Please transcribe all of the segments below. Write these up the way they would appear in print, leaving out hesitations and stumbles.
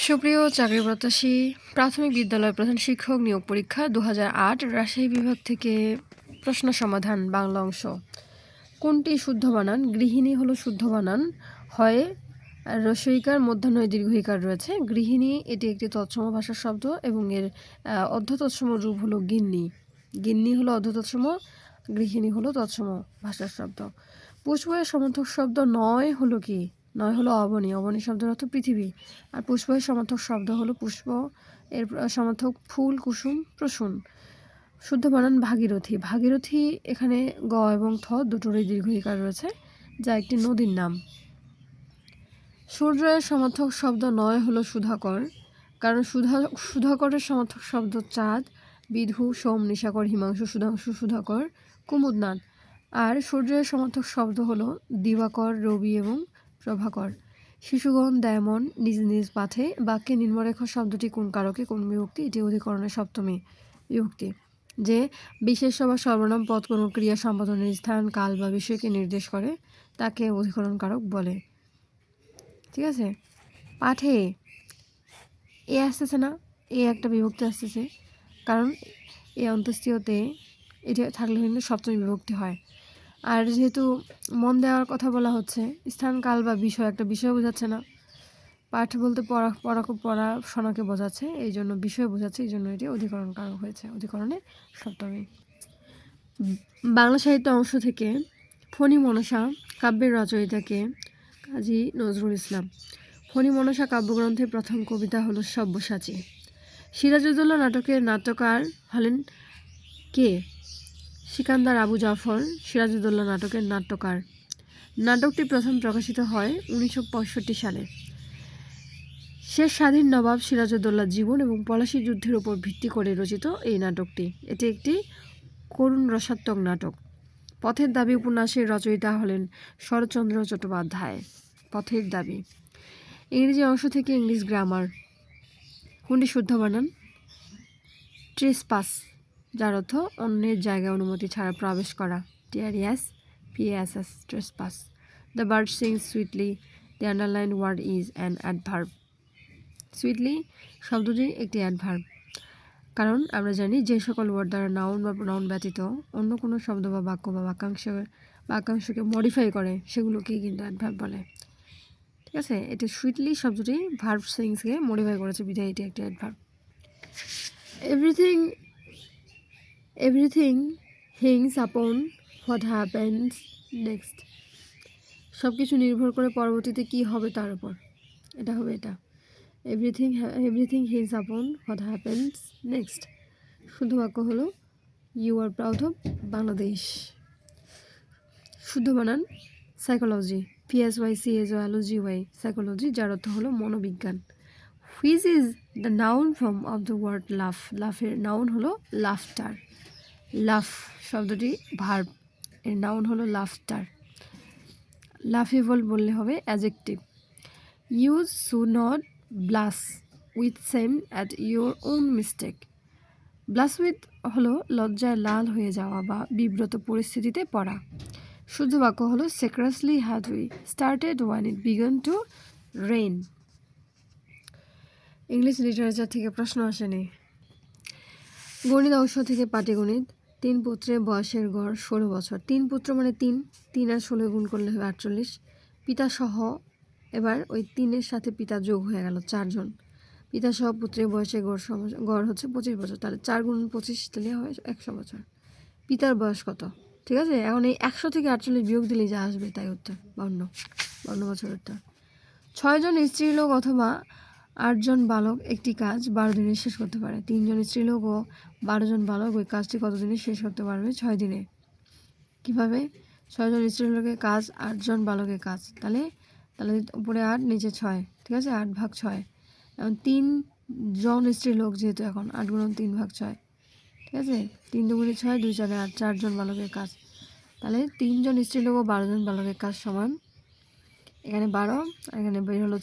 সুপ্রিয় চাকরি প্রত্যাশী, প্রাথমিক বিদ্যালয় প্রধান শিক্ষক নিয়োগ পরীক্ষা ২০০৮ রাজশাহী বিভাগ থেকে প্রশ্ন সমাধান বাংলা অংশ। কোনটি শুদ্ধ বানান? গৃহিণী হলো শুদ্ধ বানান, হয় রস্বইকার মধ্যাহ্নয় দীর্ঘইকার রয়েছে। গৃহিণী এটি একটি তৎসম ভাষার শব্দ এবং এর অর্ধতৎসম রূপ হলো গিন্নি। গিন্নি হলো অর্ধতৎসম, গৃহিণী হলো তৎসম ভাষার শব্দ। পুষ্পয়ের সমর্থক শব্দ নয় হলো কি? নয় হলো অবনী। অবনী শব্দের অর্থ পৃথিবী। আর পুষ্পয়ের সমর্থক শব্দ হলো পুষ্প, এর সমর্থক ফুল, কুসুম, প্রসূন। শুদ্ধ বানান ভাগীরথী। ভাগীরথী এখানে গ এবং থ দুটোরই দীর্ঘইকার রয়েছে, যা একটি নদীর নাম। সূর্যের সমর্থক শব্দ নয় হলো সুধাকর, কারণ সুধাকরের সমর্থক শব্দ চাঁদ, বিধু, সোম, নিশাকর, হিমাংশু, সুধাংশু, সুধাকর, কুমুদনাথ। আর সূর্যের সমর্থক শব্দ হলো দিবাকর, রবি এবং প্রভাকর। শিশুগণ দায়মন নিজ নিজ পাঠে। বাক্যে নিম্নরেখ শব্দটি কোন কারকে, কোন বিভক্তি? এটি অধিকরণের সপ্তমী বিভক্তি। যে বিশেষ্য বা সর্বনাম পদ কোনো ক্রিয়া সম্পাদনের স্থান, কাল বা বিষয়কে নির্দেশ করে তাকে অধিকরণ কারক বলে। ঠিক আছে, পাঠে এ আসতেছে না, এ একটা বিভক্তি আসতেছে, কারণ এ অন্তস্তীয়তে এটি থাকলে কিন্তু সপ্তমী বিভক্তি হয়। আর যেহেতু মন দেওয়ার কথা বলা হচ্ছে, স্থান, কাল বা বিষয়, একটা বিষয় বোঝাচ্ছে না। পাঠ বলতে পড়াশোনাকে বোঝাচ্ছে, এই জন্য বিষয় বোঝাচ্ছে, এই জন্য এটি অধিকরণ কারক হয়েছে, অধিকরণে সপ্তমী। বাংলা সাহিত্য অংশ থেকে ফণী মনসা কাব্যের রচয়িতাকে? কাজী নজরুল ইসলাম। ফণী মনসা কাব্যগ্রন্থের প্রথম কবিতা হলো সব্যসাচী। সিরাজউদ্দৌলা নাটকের নাট্যকার হলেন কে? সিকান্দার আবু জাফর সিরাজউদ্দৌলা নাটকের নাট্যকার। নাটকটি প্রথম প্রকাশিত হয় 1965 সালে। শেষ স্বাধীন নবাব সিরাজউদ্দৌলার জীবন এবং পলাশী যুদ্ধের উপর ভিত্তি করে রচিত এই নাটকটি। এটি একটি করুণ রসাত্মক নাটক। পথের দাবি উপন্যাসের রচয়িতা হলেন শরৎচন্দ্র চট্টোপাধ্যায়। পথের দাবি। ইংরেজি অংশ থেকে ইংলিশ গ্রামার। কোনটি শুদ্ধ বানান? ট্রেসপাস, যার অর্থ অন্যের জায়গায় অনুমতি ছাড়া প্রবেশ করা। TRESPAS, trespass. The bird sings sweetly. The underline word is an adverb. Sweetly শব্দটি একটি অ্যাডভার্ব, কারণ আমরা জানি যে সকল ওয়ার্ড দ্বারা নাউন বা প্রোনাউন ব্যতীত অন্য কোনো শব্দ বা বাক্য বা বাক্যাংশকে মডিফাই করে সেগুলোকেই কিন্তু অ্যাডভার্ব বলে। ঠিক আছে, এটি সুইটলি শব্দটি ভার্ব সিংসকে মডিফাই করেছে, বিধায় এটি একটি অ্যাডভার্ব। এভরিথিং হিংস আপন হোয়াট হ্যাপেন্স নেক্সট। সব কিছু নির্ভর করে পরবর্তীতে কি হবে তার উপর। এটা হবে এটা। এভরিথিং হিংস আপন হোয়াট হ্যাপেন্স নেক্সট। শুদ্ধ বাক্য হলো you are proud of Bangladesh. শুদ্ধ বানান সাইকোলজি। PSYCHOLOGY, সাইকোলজি, যার অর্থ হলো মনোবিজ্ঞান। Which is the noun form of the word laugh. লাফের নাউন হলো লাফটার। লাফ শব্দটি ভার্ব, এর নাউন হলো লাফটার। লাফেবল বললে হবে adjective. You should not blush with shame at your own mistake. Blush with হলো লজ্জায় লাল হয়ে যাওয়া বা বিব্রত পরিস্থিতিতে পড়া। শুদ্ধ বাক্য হলো scarcely had we started when it begun to rain. English literature থেকে প্রশ্ন আসেনি। গণিত অংশ থেকে পাটিগণিত। 3 পুত্রের বয়সের গড় 16 বছর। 3 পুত্র মানে 3 আর 16 গুণ করলে হবে 48। পিতা সহ, এবার ওই 3-এর সাথে পিতা যোগ হয়ে গেল 4 জন। পিতা সহ পুত্রের বয়সের গড় হচ্ছে 25 বছর, তাহলে 4 গুণ 25 দিলে হয় 100 বছর। পিতার বয়স কত? ঠিক আছে, এখন এই 100 থেকে 48 বিয়োগ দিলেই যা আসবে তাই উত্তর। 52 বছর উত্তর। 6 জন স্ত্রীলোক অথবা 8 জন বালক একটি কাজ 12 দিনে শেষ করতে পারে। 3 জন স্ত্রীলোক ও 12 জন বালক ওই কাজটি কত দিনে শেষ করতে পারবে? 6 দিনে। কিভাবে? 6 জন স্ত্রীলোকের কাজ 8 জন বালকের কাজ, তাহলে উপরে 8 নিচে 6, ঠিক আছে, 8 ভাগ 6। এখন 3 জন স্ত্রীলোক, যেহেতু এখন 8 গুণন 3 ভাগ 6, ঠিক আছে, 3 দুগুণে 6, 2 4 8, 4 জন বালকের কাজ। তাহলে 3 জন স্ত্রীলোক ও 12 জন বালকের কাজ সমান, এখানে 12 আর এখানে বের হলো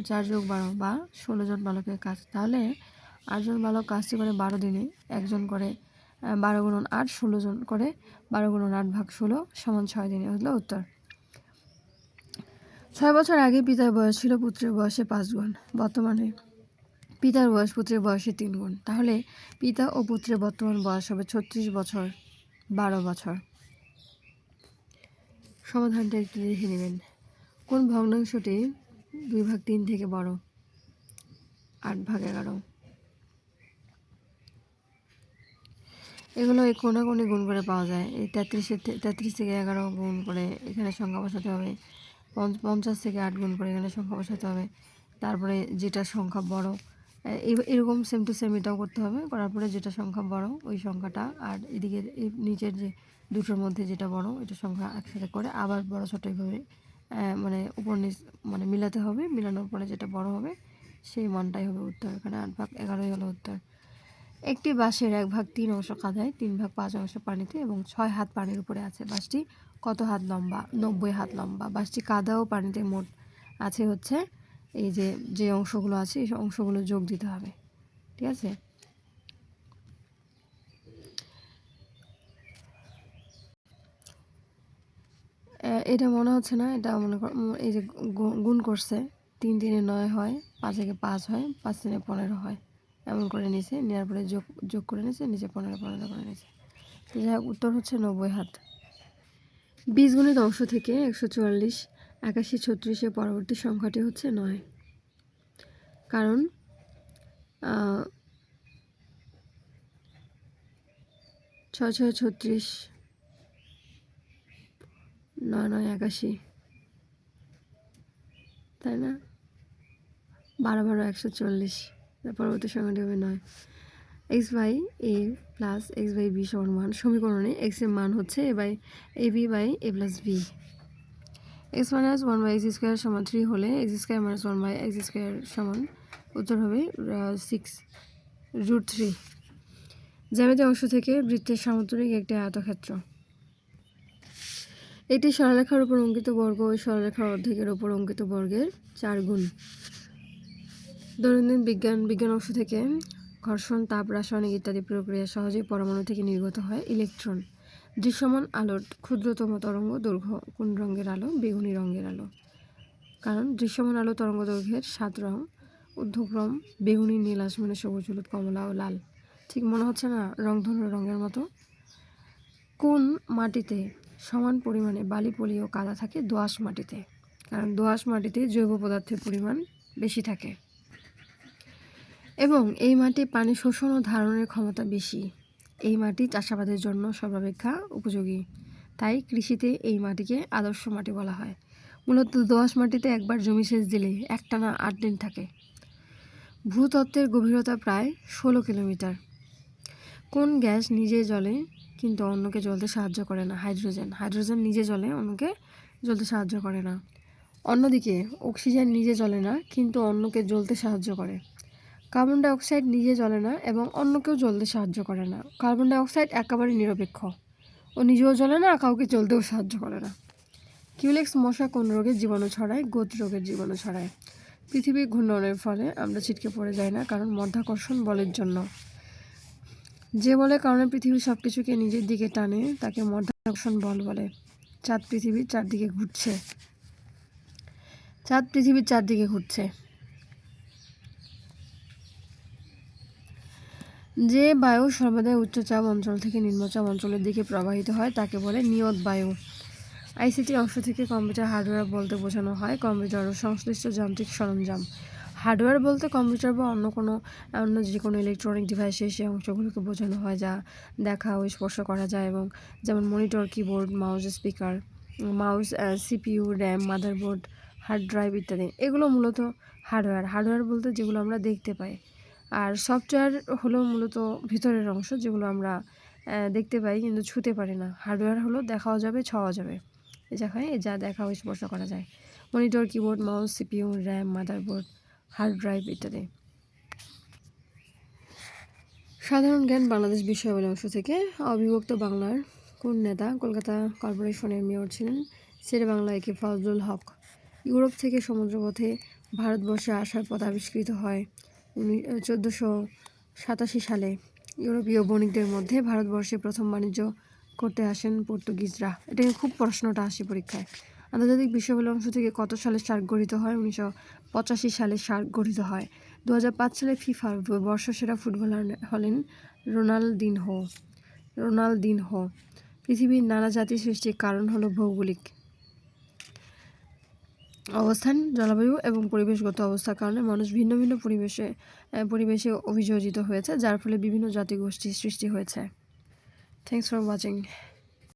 4 যোগ 12 বা 16 জন বালকের কাজ। তাহলে 8 জন বালক কাজটি করে 12 দিনে, একজন করে 12 গুণন 8, 16 জন করে 12 গুণন 8 ভাগ 16 সমান 6 দিনে, হলো উত্তর। 6 বছর আগে পিতার বয়স ছিল পুত্রের বয়সে 5 গুণ। বর্তমানে পিতার বয়স পুত্রের বয়সে 3 গুণ। তাহলে পিতা ও পুত্রের বর্তমান বয়স হবে 36 বছর, 12 বছর। সমাধানটা একটু দেখে নেবেন। কোন ভগ্নাংশটি 2/3 থেকে বড়? 8/11। এগুলো এই কোনাকুনি গুণ করে পাওয়া যায়। এই 33 থেকে 11 গুণ করে এখানে সংখ্যা বসাতে হবে। 50 থেকে 8 গুণ করে এখানে সংখ্যা বসাতে হবে। তারপরে যেটা সংখ্যা বড় এরকম সেম টু সেম এটাও করতে হবে। করার পরে যেটা সংখ্যা বড় ওই সংখ্যাটা আর এদিকে নিচের যে দুটোর মধ্যে যেটা বড় এটা সংখ্যা একসাথে করে আবার বড় ছোট এইভাবে মানে উপর নিচ মানে মিলাতে হবে। মিলানোর পরে যেটা বড় হবে সেই মানটাই হবে উত্তর। এখানে 8/11 হলো উত্তর। একটি বাঁশের 1/3 অংশ কাদায়, 3/5 অংশ পানিতে এবং 6 হাত পানির উপরে আছে। বাঁশটি কত হাত লম্বা? 90 হাত লম্বা। বাঁশটি কাদা ও পানিতে মোট আছে হচ্ছে এই যে অংশগুলো আছে এই অংশগুলো যোগ দিতে হবে। ঠিক আছে? এটা মনে হচ্ছে না, এটা মনে কর এই যে গুণ করছে 3 3 9 হয়, 5 থেকে 5 হয়, 5 3 15 হয়, এমন করে নিচে নেওয়ার পরে যোগ করে নিচে নিচে 15 15 করে নিচে। তো যাই হোক উত্তর হচ্ছে 90 হাত। বীজগণিত অংশ থেকে 144, 81, 36 এর পরবর্তী সংখ্যাটি হচ্ছে 9। কারণ 6 6 36, 9 9 81, তাই না? 12 12 140, তার পরবর্তী সংখ্যাটি হবে 9। x/a প্লাস x/b সমান মান সমীকরণে x এর মান হচ্ছে ab/a+b। x minus 1/x² সমান 3 হলে x² minus 1/x² সমান উত্তর হবে 6√3। জ্যামিতি অংশ থেকে বৃত্তের সামান্তরিক একটি আয়তক্ষেত্র। এটি সরলরেখার উপর অঙ্কিত বর্গ ও সরলরেখার অর্ধেকের উপর অঙ্কিত বর্গের 4 গুণ। দৈনন্দিন বিজ্ঞান অংশ থেকে ঘর্ষণ, তাপ, রাসায়নিক ইত্যাদি প্রক্রিয়া সহজেই পরমাণু থেকে নির্গত হয় ইলেকট্রন। দৃশ্যমান আলোর ক্ষুদ্রতম তরঙ্গ দৈর্ঘ্য কোন রঙের আলো? বেগুনি রঙের আলো। কারণ দৃশ্যমান আলো তরঙ্গ দৈর্ঘ্যের 7 রং: ঊর্ধ্বক্রম, বেগুনি, নীল, আশমানি, সবুজ, হলুদ, কমলা ও লাল। ঠিক মনে হচ্ছে না রংধনু রঙের মতো? কোন মাটিতে সমান পরিমাণে বালি, পলি ও কাদা থাকে? দোআঁশ মাটিতে। কারণ দোআঁশ মাটিতে জৈব পদার্থের পরিমাণ বেশি থাকে এবং এই মাটি পানি শোষণ ও ধারণের ক্ষমতা বেশি। এই মাটি চাষাবাদের জন্য সর্বাপেক্ষা উপযোগী। তাই কৃষিতে এই মাটিকে আদর্শ মাটি বলা হয়। মূলত দোআঁশ মাটিতে একবার জমি সেচ দিলে একটানা 8 দিন থাকে। ভূতত্ত্বের গভীরতা প্রায় 16 কিলোমিটার। কোন গ্যাস নিজে জ্বলে কিন্তু অন্যকে জ্বলতে সাহায্য করে না? হাইড্রোজেন। হাইড্রোজেন নিজে জ্বলে, অন্যকে জ্বলতে সাহায্য করে না। অন্যদিকে অক্সিজেন নিজে জ্বলে না কিন্তু অন্যকে জ্বলতে সাহায্য করে। কার্বন ডাই অক্সাইড নিজে জ্বলে না এবং অন্যকেও জ্বলতে সাহায্য করে না। কার্বন ডাই অক্সাইড একেবারে নিরপেক্ষ, ও নিজেও জ্বলে না, কাউকে জ্বলতেও সাহায্য করে না। কিউলেক্স মশা কোন রোগের জীবাণু ছড়ায়? গোত রোগের জীবাণু ছড়ায়। পৃথিবীর ঘূর্ণনের ফলে আমরা ছিটকে পড়ে যাই না, কারণ মাধ্যাকর্ষণ বলের জন্য। যে বলের কারণে পৃথিবীর সব কিছুকে নিজের দিকে টানে তাকে মাধ্যাকর্ষণ বল বলে। চাঁদ পৃথিবীর চারদিকে ঘুরছে। চাঁদ পৃথিবীর চারদিকে ঘুরছে। যে বায়ু সর্বদাই উচ্চচাপ অঞ্চল থেকে নিম্নচাপ অঞ্চলের দিকে প্রবাহিত হয় তাকে বলে নিয়ত বায়ু। আইসিটি অংশ থেকে কম্পিউটার হার্ডওয়্যার বলতে বোঝানো হয় কম্পিউটার ও সংশ্লিষ্ট যান্ত্রিক সরঞ্জাম। হার্ডওয়্যার বলতে কম্পিউটার বা অন্য যে কোনো ইলেকট্রনিক ডিভাইসে সেই অংশগুলোকে বোঝানো হয় যা দেখা ও স্পর্শ করা যায়, এবং যেমন monitor, keyboard, mouse, CPU, RAM, motherboard, hard drive ইত্যাদি। এগুলো মূলত হার্ডওয়্যার বলতে যেগুলো আমরা দেখতে পাই। আর সফটওয়্যার হলো মূলত ভিতরের অংশ যেগুলো আমরা দেখতে পাই কিন্তু ছুঁতে পারি না। হার্ডওয়্যার হলো দেখাও যাবে, ছোঁয়াও যাবে, যা দেখা ও স্পর্শ করা যায়। Monitor, keyboard, mouse, CPU, RAM, motherboard, hard drive ইত্যাদি। সাধারণ জ্ঞান বাংলাদেশ বিষয়াবলী অংশ থেকে অবিভক্ত বাংলার কোন নেতা কলকাতা কর্পোরেশনের মেয়র ছিলেন? শেরে বাংলা একে ফজলুল হক। ইউরোপ থেকে সমুদ্রপথে ভারতবর্ষে আসার পথ আবিষ্কৃত হয় 1487 সালে। ইউরোপীয় বণিকদের মধ্যে ভারতবর্ষে প্রথম বাণিজ্য করতে আসেন পর্তুগিজরা। এটা খুব প্রশ্নটা আসে পরীক্ষায়। আন্তর্জাতিক বিশ্ববিদ্যালয় অংশ থেকে কত সালে সার্ক গঠিত হয়? 1985 সালে সার্ক গঠিত হয়। 2005 সালে ফিফার বর্ষসেরা ফুটবলার হলেন রোনালদিনহো। পৃথিবীর নানা জাতি সৃষ্টির কারণ হলো ভৌগোলিক অবস্থান, জলবায়ু এবং পরিবেশগত অবস্থার কারণে মানুষ ভিন্ন ভিন্ন পরিবেশে অভিযোজিত হয়েছে, যার ফলে বিভিন্ন জাতিগোষ্ঠীর সৃষ্টি হয়েছে। Thanks for watching.